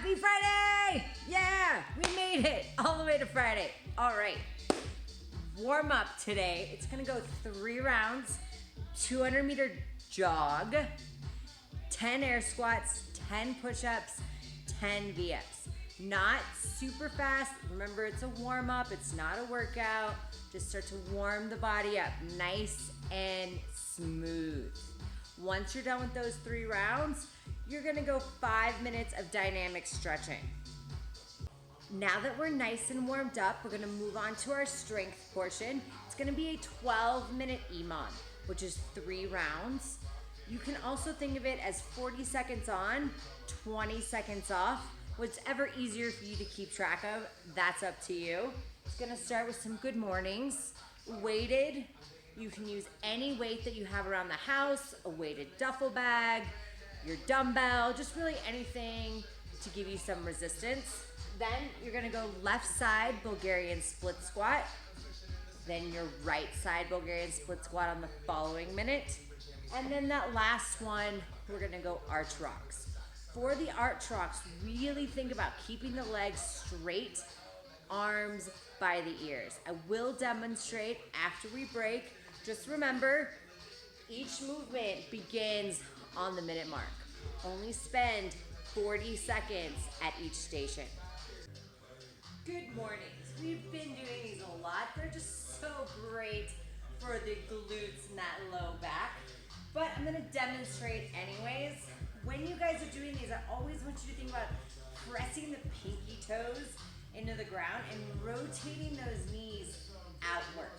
Happy Friday! Yeah, we made it all the way to Friday. All right, warm up today. It's gonna go 3 rounds, 200-meter jog, 10 air squats, 10 push-ups, 10 VFs. Not super fast. Remember, it's a warm up. It's not a workout. Just start to warm the body up nice and smooth. Once you're done with those 3 rounds, you're gonna go 5 minutes of dynamic stretching. Now that we're nice and warmed up, we're gonna move on to our strength portion. It's gonna be a 12-minute EMOM, which is 3 rounds. You can also think of it as 40 seconds on, 20 seconds off. Whatever easier for you to keep track of, that's up to you. It's gonna start with some good mornings. Weighted, you can use any weight that you have around the house, a weighted duffel bag, your dumbbell, just really anything to give you some resistance. Then you're gonna go left side Bulgarian split squat, then your right side Bulgarian split squat on the following minute. And then that last one, we're gonna go arch rocks. For the arch rocks, really think about keeping the legs straight, arms by the ears. I will demonstrate after we break. Just remember, each movement begins on the minute mark. Only spend 40 seconds at each station. Good mornings. We've been doing these a lot. They're just so great for the glutes and that low back. But I'm gonna demonstrate anyways. When you guys are doing these, I always want you to think about pressing the pinky toes into the ground and rotating those knees outward.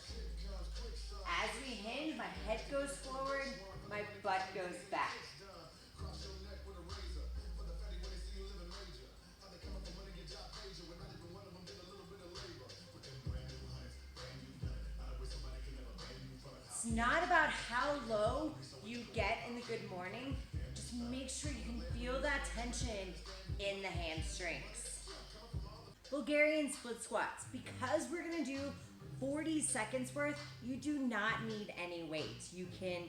As we hinge, my head goes forward, my butt goes back. It's not about how low you get in the good morning. Just make sure you can feel that tension in the hamstrings. Bulgarian split squats. Because we're gonna do 40 seconds worth, you do not need any weight. You can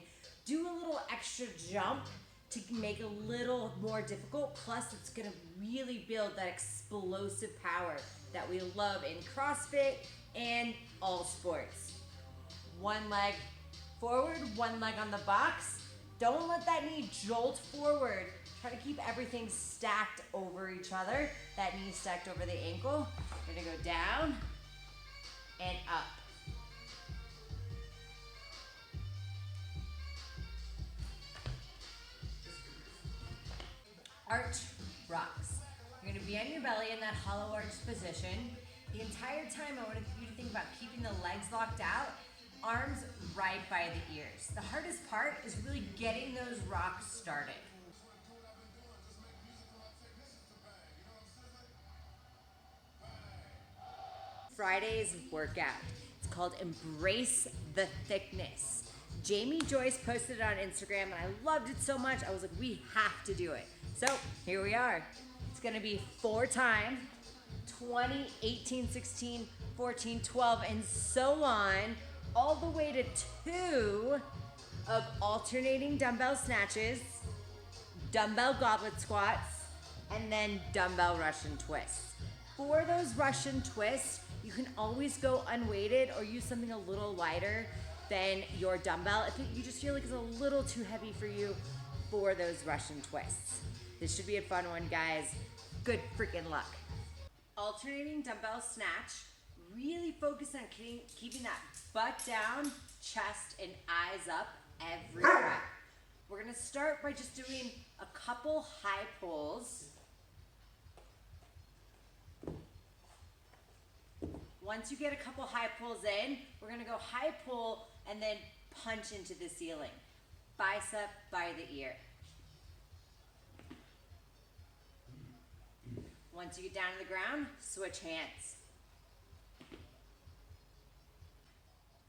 do a little extra jump to make it a little more difficult. Plus, it's gonna really build that explosive power that we love in CrossFit and all sports. One leg forward, one leg on the box. Don't let that knee jolt forward. Try to keep everything stacked over each other. That knee stacked over the ankle. You're gonna go down and up. Arch rocks. You're gonna be on your belly in that hollow arch position. The entire time I want you to think about keeping the legs locked out, arms right by the ears. The hardest part is really getting those rocks started. Friday's workout. It's called Embrace the Thickness. Jamie Joyce posted it on Instagram and I loved it so much, I was like, we have to do it. So here we are. It's gonna be 4 time, 20, 18, 16, 14, 12, and so on, all the way to 2 of alternating dumbbell snatches, dumbbell goblet squats, and then dumbbell Russian twists. For those Russian twists, you can always go unweighted or use something a little lighter than your dumbbell if you just feel like it's a little too heavy for you for those Russian twists. This should be a fun one, guys. Good freaking luck. Alternating dumbbell snatch. Really focus on keeping that butt down, chest and eyes up every rep. We're gonna start by just doing a couple high pulls. Once you get a couple high pulls in, we're gonna go high pull and then punch into the ceiling. Bicep by the ear. Once you get down to the ground, switch hands.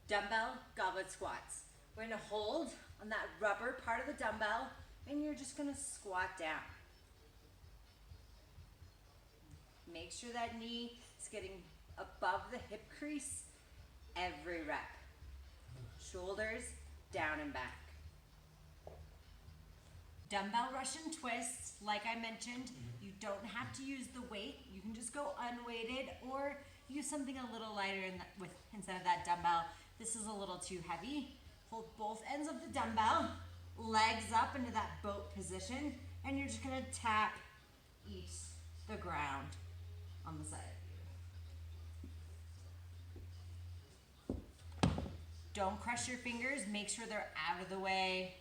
Dumbbell goblet squats. We're gonna hold on that rubber part of the dumbbell and you're just gonna squat down. Make sure that knee is getting above the hip crease every rep. Shoulders down and back. Dumbbell Russian twists, like I mentioned, you don't have to use the weight. You can just go unweighted or use something a little lighter instead of that dumbbell. This is a little too heavy. Hold both ends of the dumbbell, legs up into that boat position, and you're just gonna tap each the ground on the side of you. Don't crush your fingers. Make sure they're out of the way.